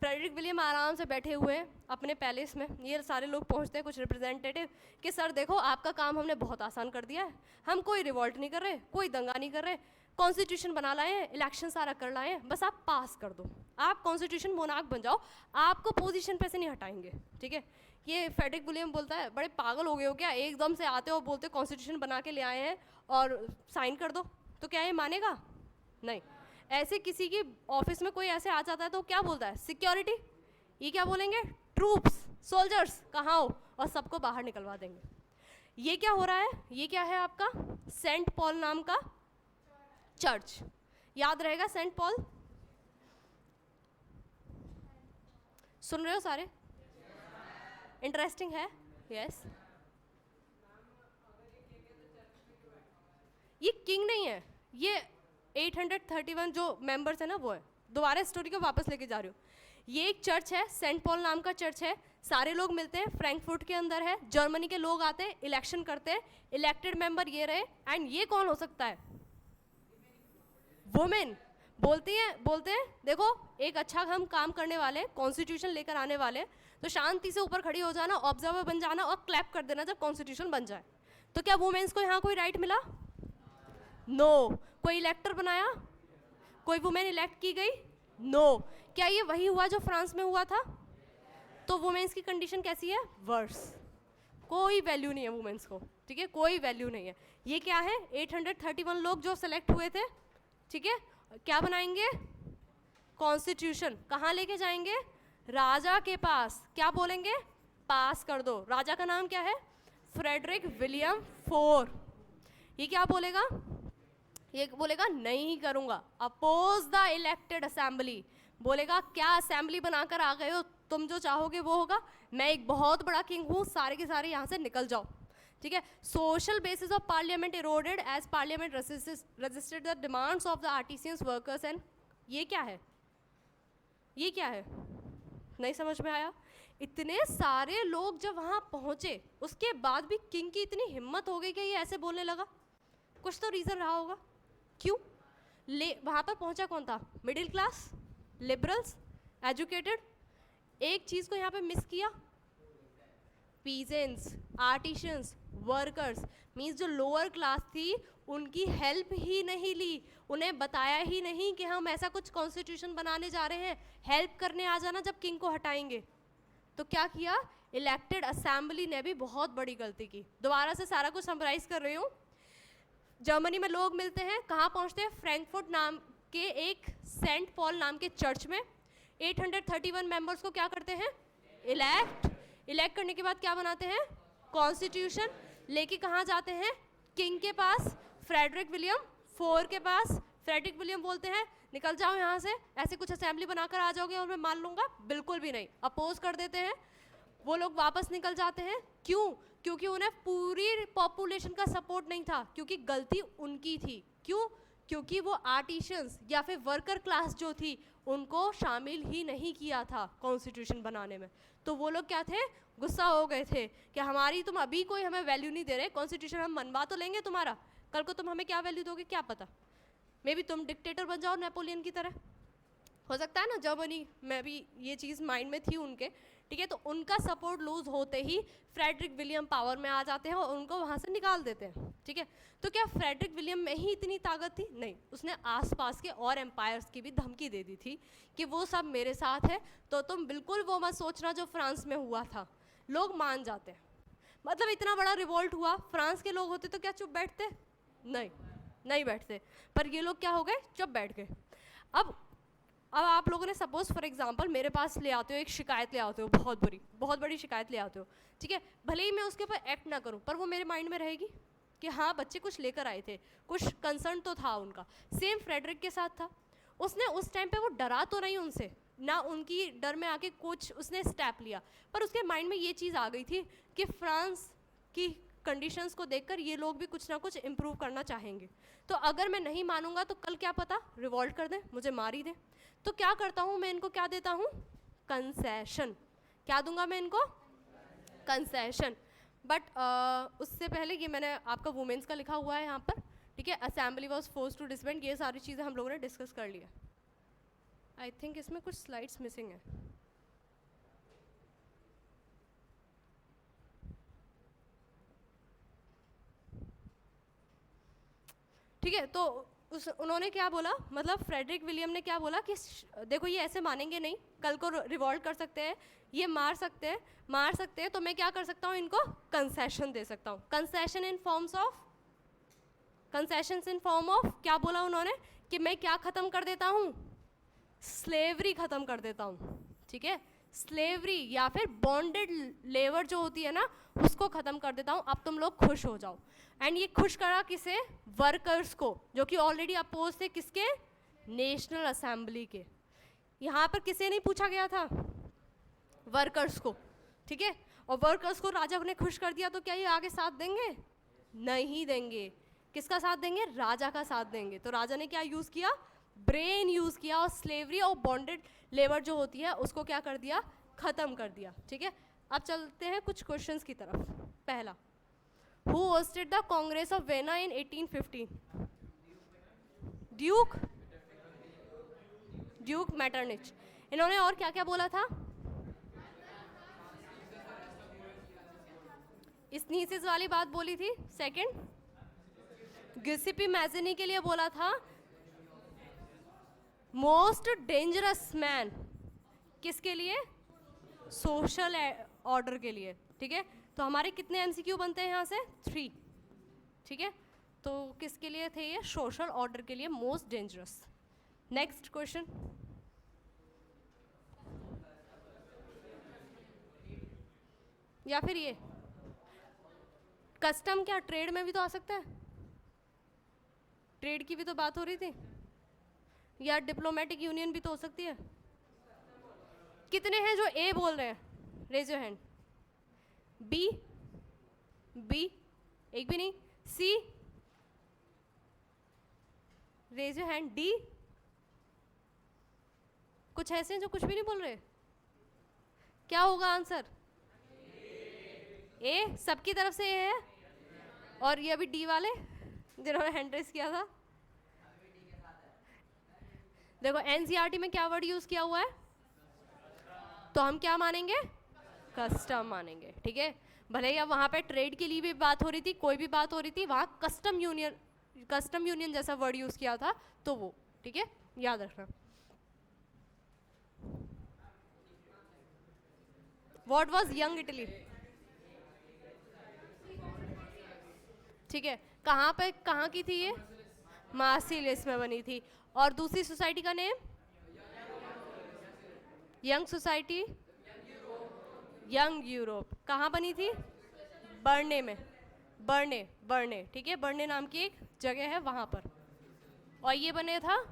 फ्रेडरिक विलियम आराम से बैठे हुए हैं अपने पैलेस में. ये सारे लोग पहुंचते हैं, कुछ रिप्रेजेंटेटिव, कि सर देखो आपका काम हमने बहुत आसान कर दिया है, हम कोई रिवॉल्ट नहीं कर रहे, कोई दंगा नहीं कर रहे, कॉन्स्टिट्यूशन बना लाए हैं, इलेक्शन सारा कर लाए हैं, बस आप पास कर दो, आप कॉन्स्टिट्यूशन मोनार्क बन जाओ, आपको पोजीशन पे से नहीं हटाएंगे. ठीक है, ये फ्रेडरिक विलियम बोलता है बड़े पागल हो गए हो क्या? एकदम से आते हो बोलते कॉन्स्टिट्यूशन बना के ले आए हैं और साइन कर दो. तो क्या ये मानेगा? नहीं. ऐसे किसी की ऑफिस में कोई ऐसे आ जाता है तो क्या बोलता है? सिक्योरिटी. ये क्या बोलेंगे? ट्रूप्स, सोल्जर्स कहाँ हो, और सबको बाहर निकलवा देंगे. ये क्या हो रहा है? ये क्या है आपका? सेंट पॉल नाम का चर्च. याद रहेगा सेंट पॉल? सुन रहे हो सारे? इंटरेस्टिंग है. यस. ये किंग नहीं है, ये 831 जो मेंबर्स है ना वो है. दोबारा स्टोरी को वापस लेके जा रही हूँ. ये एक चर्च है, सेंट पॉल नाम का चर्च है. सारे लोग मिलते हैं, फ्रैंकफर्ट के अंदर है. जर्मनी के लोग आते हैं, इलेक्शन करते हैं, इलेक्टेड मेंबर ये रहे. एंड ये कौन हो सकता है? वुमेन. बोलते हैं देखो एक अच्छा हम काम करने वाले, कॉन्स्टिट्यूशन लेकर आने वाले, तो शांति से ऊपर खड़ी हो जाना, ऑब्जर्वर बन जाना और क्लैप कर देना जब कॉन्स्टिट्यूशन बन जाए. तो क्या वुमेन्स को यहाँ कोई राइट मिला? नो. कोई इलेक्टर बनाया? कोई वुमेन इलेक्ट की गई? नो. क्या ये वही हुआ जो फ्रांस में हुआ था? तो वुमेन्स की कंडीशन कैसी है? वर्स. कोई वैल्यू नहीं है वुमेन्स को. ठीक है, कोई वैल्यू नहीं है. ये क्या है? 831 लोग जो सेलेक्ट हुए थे. ठीक है, क्या बनाएंगे? कॉन्स्टिट्यूशन. कहाँ लेके जाएंगे? राजा के पास, क्या बोलेंगे, पास कर दो। राजा का नाम क्या है, फ्रेडरिक विलियम फोर। ये क्या बोलेगा, ये बोलेगा नहीं करूंगा, अपोज द इलेक्टेड असेंबली। बोलेगा क्या असेंबली बनाकर आ गए हो, तुम जो चाहोगे वो होगा, मैं एक बहुत बड़ा किंग हूँ, सारे के सारे यहाँ से निकल जाओ। ठीक है, social basis of parliament eroded as parliament registered the demands of the artisans workers and, ये क्या है, ये क्या है, नहीं समझ में आया। इतने सारे लोग जब वहाँ पहुँचे उसके बाद भी किंग की इतनी हिम्मत हो गई कि ये ऐसे बोलने लगा, कुछ तो रीज़न रहा होगा। क्यों, वहाँ पर पहुँचा कौन था, मिडिल क्लास, लिबरल्स, एजुकेटेड। एक चीज़ को यहाँ पे मिस किया, पीजेंट्स, आर्टिशियंस, वर्कर्स, मीन्स जो लोअर क्लास थी उनकी हेल्प ही नहीं ली, उन्हें बताया ही नहीं कि हम ऐसा कुछ कॉन्स्टिट्यूशन बनाने जा रहे हैं, हेल्प करने आ जाना जब किंग को हटाएंगे। तो क्या किया, इलेक्टेड असेंबली ने भी बहुत बड़ी गलती की। दोबारा से सारा कुछ समराइज कर रही हूँ। जर्मनी में लोग मिलते हैं, कहाँ पहुँचते हैं, फ्रैंकफर्ट नाम के एक सेंट पॉल नाम के चर्च में। 831 मेंबर्स को क्या करते हैं, इलेक्ट करने के बाद क्या बनाते हैं, कॉन्स्टिट्यूशन। लेके कहाँ जाते हैं, किंग के पास, फ्रेडरिक विलियम फोर के पास। फ्रेडरिक विलियम बोलते हैं निकल जाओ यहाँ से, ऐसे कुछ असेंबली बनाकर आ जाओगे और मैं मान लूँगा, बिल्कुल भी नहीं, अपोज कर देते हैं। वो लोग वापस निकल जाते हैं। क्यों, क्योंकि उन्हें पूरी पॉपुलेशन का सपोर्ट नहीं था, क्योंकि गलती उनकी थी। क्यों, क्योंकि वो आर्टिशियंस या फिर वर्कर क्लास जो थी उनको शामिल ही नहीं किया था कॉन्स्टिट्यूशन बनाने में। तो वो लोग क्या थे, गुस्सा हो गए थे कि हमारी तुम अभी कोई हमें वैल्यू नहीं दे रहे, कॉन्स्टिट्यूशन हम मनवा तो लेंगे तुम्हारा, कल को तुम हमें क्या वैल्यू दोगे क्या पता, मे बी तुम डिक्टेटर बन जाओ नेपोलियन की तरह, हो सकता है ना। जर्मनी में भी ये चीज़ माइंड में थी उनके, ठीक है। तो उनका सपोर्ट लूज होते ही फ्रेडरिक विलियम पावर में आ जाते हैं और उनको वहाँ से निकाल देते हैं, ठीक है। तो क्या फ्रेडरिक विलियम में ही इतनी ताकत थी, नहीं, उसने आसपास के और एम्पायर्स की भी धमकी दे दी थी कि वो सब मेरे साथ है, तो तुम बिल्कुल वो मत सोचना जो फ्रांस में हुआ था। लोग मान जाते हैं, मतलब इतना बड़ा रिवोल्ट हुआ, फ्रांस के लोग होते तो क्या चुप बैठते, नहीं बैठते, पर ये लोग क्या हो गए, चुप बैठ गए। अब आप लोगों ने सपोज फॉर एग्जांपल मेरे पास ले आते हो, एक शिकायत ले आते हो, बहुत बड़ी शिकायत ले आते हो, ठीक है। भले ही मैं उसके ऊपर एक्ट ना करूं, पर वो मेरे माइंड में रहेगी कि हाँ बच्चे कुछ लेकर आए थे, कुछ कंसर्न तो था उनका। सेम फ्रेडरिक के साथ था, उसने उस टाइम पे वो डरा तो नहीं उनसे, ना उनकी डर में आके कुछ उसने स्टेप लिया, पर उसके माइंड में ये चीज़ आ गई थी कि फ्रांस की कंडीशंस को देखकर ये लोग भी कुछ ना कुछ इम्प्रूव करना चाहेंगे। तो अगर मैं नहीं मानूंगा तो कल क्या पता रिवॉल्ट कर दें, मुझे मार ही दें। तो क्या करता हूँ मैं, इनको क्या देता हूँ, कंसेशन। क्या दूंगा मैं इनको, कंसेशन। बट उससे पहले ये मैंने आपका वुमेन्स का लिखा हुआ है यहाँ पर, ठीक है। Assembly was force to disband, ये सारी चीज़ें हम लोगों ने डिस्कस कर लिया। आई थिंक इसमें कुछ स्लाइड्स मिसिंग है। ठीक है, तो उन्होंने क्या बोला, मतलब फ्रेडरिक विलियम ने क्या बोला कि देखो ये ऐसे मानेंगे नहीं, कल को रिवॉल्ट कर सकते हैं, ये मार सकते हैं, तो मैं क्या कर सकता हूँ, इनको कंसेशन दे सकता हूँ। कंसेशन इन फॉर्म ऑफ क्या बोला उन्होंने कि मैं क्या ख़त्म कर देता हूँ, स्लेवरी ख़त्म कर देता हूँ, ठीक है। स्लेवरी या फिर बॉन्डेड लेबर जो होती है ना, उसको ख़त्म कर देता हूँ, अब तुम लोग खुश हो जाओ। एंड ये खुश करा किसे, वर्कर्स को, जो कि ऑलरेडी अपोज थे किसके, नेशनल असेंबली के। यहाँ पर किसे नहीं पूछा गया था, वर्कर्स को, ठीक है। और वर्कर्स को राजा ने खुश कर दिया, तो क्या ये आगे साथ देंगे, नहीं देंगे। किसका साथ देंगे, राजा का साथ देंगे। तो राजा ने क्या यूज़ किया, ब्रेन यूज़ किया, और स्लेवरी और बॉन्डेड लेबर जो होती है उसको क्या कर दिया, ख़त्म कर दिया, ठीक है। अब चलते हैं कुछ क्वेश्चंस की तरफ। पहला, Who hosted the Congress of Vienna in 1815? Duke मैटरनिच। इन्होंने और क्या क्या बोला था, स्नीसिस वाली बात बोली थी। सेकंड, गिसिपी मैजिनी के लिए बोला था मोस्ट डेंजरस मैन, किसके लिए, सोशल ऑर्डर के लिए, ठीक है। तो हमारे कितने एमसीक्यू बनते हैं यहाँ से, 3, ठीक है। तो किसके लिए थे ये, सोशल ऑर्डर के लिए मोस्ट डेंजरस। नेक्स्ट क्वेश्चन, या फिर ये कस्टम, क्या ट्रेड में भी तो आ सकता है, ट्रेड की भी तो बात हो रही थी, या डिप्लोमेटिक यूनियन भी तो हो सकती है। कितने हैं जो ए बोल रहे हैं, raise your hand. B, B एक भी नहीं। C, raise your hand. D, कुछ ऐसे हैं जो कुछ भी नहीं बोल रहे। क्या होगा आंसर? ए, सबकी तरफ से ए है। और ये अभी डी वाले जिन्होंने हैंड रेस किया था, देखो एनसीईआरटी में क्या वर्ड यूज किया हुआ है, तो हम क्या मानेंगे? कस्टम मानेंगे, ठीक है। भले ही अब वहाँ पे ट्रेड के लिए भी बात हो रही थी, कोई भी बात हो रही थी, वहाँ कस्टम यूनियन जैसा वर्ड यूज किया था, तो वो, ठीक है, याद रखना। What was young Italy? ठीक है, कहाँ पे, कहाँ की थी ये? मार्सिलिस में बनी थी। और दूसरी सोसाइटी का name? Young society, young Europe. कहाँ बनी थी? बर्ने में, बर्ने, बर्ने, ठीक है, बर्ने नाम की एक जगह है वहाँ पर। और ये बने था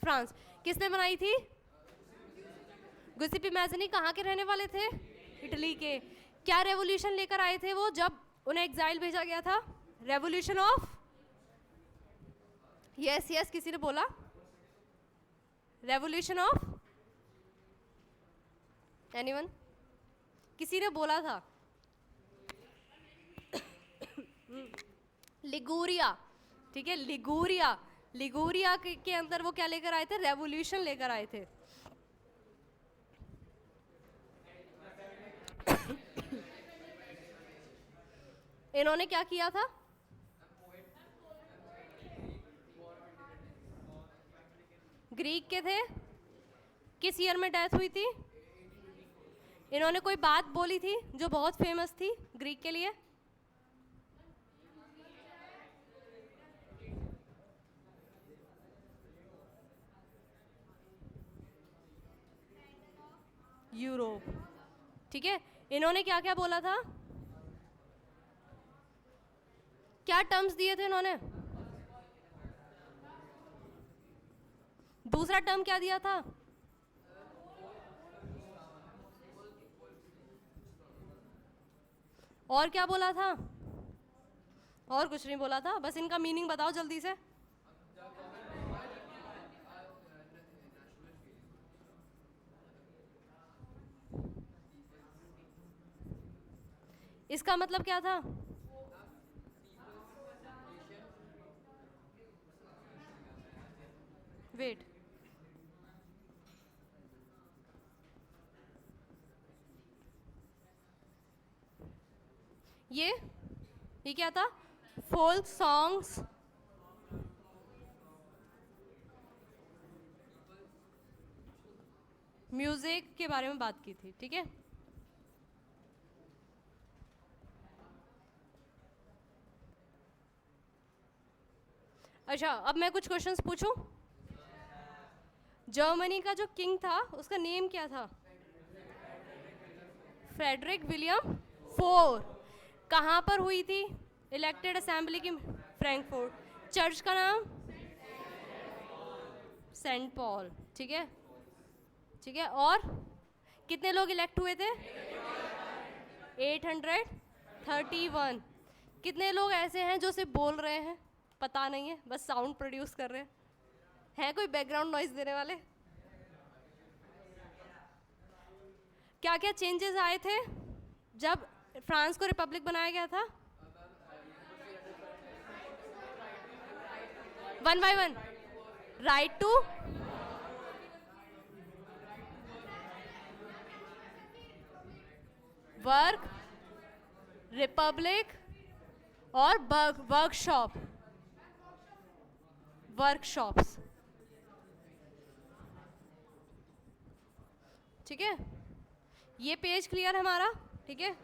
फ्रांस। किसने बनाई थी? गुसेपी मैज़नी। कहाँ के रहने वाले थे? इटली के। क्या रेवोल्यूशन लेकर आए थे वो जब उन्हें एग्जाइल भेजा गया था? रेवोल्यूशन ऑफ, यस यस, किसी ने बोला रेवोल्यूशन ऑफ, एनीवन? किसी ने बोला था लिगूरिया, ठीक है, लिगूरिया। लिगूरिया के अंदर वो क्या लेकर आए थे? रेवोल्यूशन लेकर आए थे। इन्होंने क्या किया था? ग्रीक के थे। किस ईयर में डेथ हुई थी? इन्होंने कोई बात बोली थी जो बहुत फेमस थी ग्रीक के लिए। यूरोप, ठीक है। इन्होंने क्या क्या बोला था? क्या टर्म्स दिए थे इन्होंने? दूसरा टर्म क्या दिया था? और क्या बोला था? और कुछ नहीं बोला था, बस इनका मीनिंग बताओ जल्दी से। इसका मतलब क्या था? वेट, ये क्या था? फोल्क सॉन्ग्स, म्यूजिक के बारे में बात की थी, ठीक है। अच्छा, अब मैं कुछ क्वेश्चंस पूछूं। जर्मनी का जो किंग था उसका नेम क्या था? Frederick William four. कहाँ पर हुई थी इलेक्टेड असेंबली की? फ्रैंकफर्ट। चर्च का नाम? सेंट पॉल, ठीक है, ठीक है। और कितने लोग इलेक्ट हुए थे? 831। कितने लोग ऐसे हैं जो सिर्फ बोल रहे हैं, पता नहीं है, बस साउंड प्रोड्यूस कर रहे हैं? है कोई बैकग्राउंड नॉइज देने वाले? क्या क्या चेंजेस आए थे जब फ्रांस को रिपब्लिक बनाया गया था? One by one. Right to work, republic, और वर्कशॉप, वर्कशॉप्स, ठीक है। ये पेज क्लियर है हमारा, ठीक है।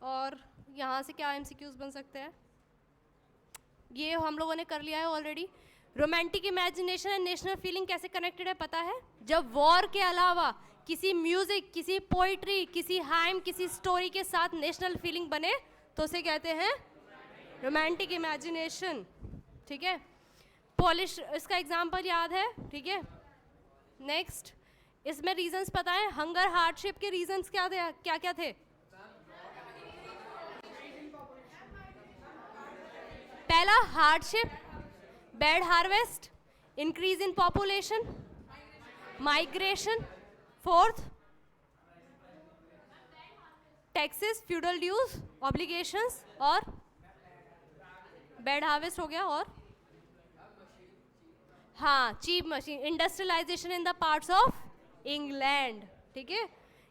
और यहाँ से क्या एमसीक्यूज बन सकते हैं? ये हम लोगों ने कर लिया है already. Romantic imagination and national feeling कैसे कनेक्टेड है पता है? जब वॉर के अलावा किसी म्यूजिक, किसी पोइट्री, किसी हाइम, किसी स्टोरी के साथ नेशनल फीलिंग बने तो उसे कहते हैं रोमांटिक इमेजिनेशन, ठीक है। पॉलिश, इसका एग्जाम्पल याद है, ठीक है। नेक्स्ट, इसमें रीजंस पता है, हंगर हार्डशिप के रीजंस क्या थे, क्या क्या थे? पहला hardship, bad harvest, increase in population, migration, fourth taxes, feudal dues, obligations, और बैड हार्वेस्ट हो गया, और हाँ cheap machine, industrialisation in the parts of England, ठीक है।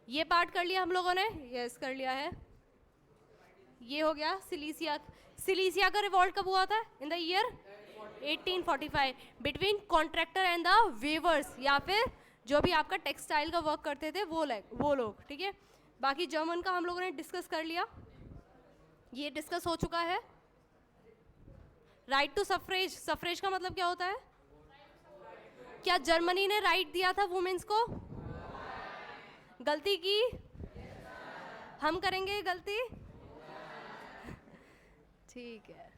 ये पार्ट कर लिया हम लोगों ने, यस कर लिया है। ये हो गया सिलीसिया। सिलीसिया का रिवॉल्ट कब हुआ था? In the year 1845 between contractor and the weavers, या फिर जो भी आपका टेक्सटाइल का वर्क करते थे वो लोग, ठीक है। बाकी जर्मन का हम लोगों ने डिस्कस कर लिया, ये डिस्कस हो चुका है। राइट टू सफरेज, सफरेज का मतलब क्या होता है? क्या जर्मनी ने राइट दिया था वुमेन्स को? गलती की? हम करेंगे गलती? ठीक है।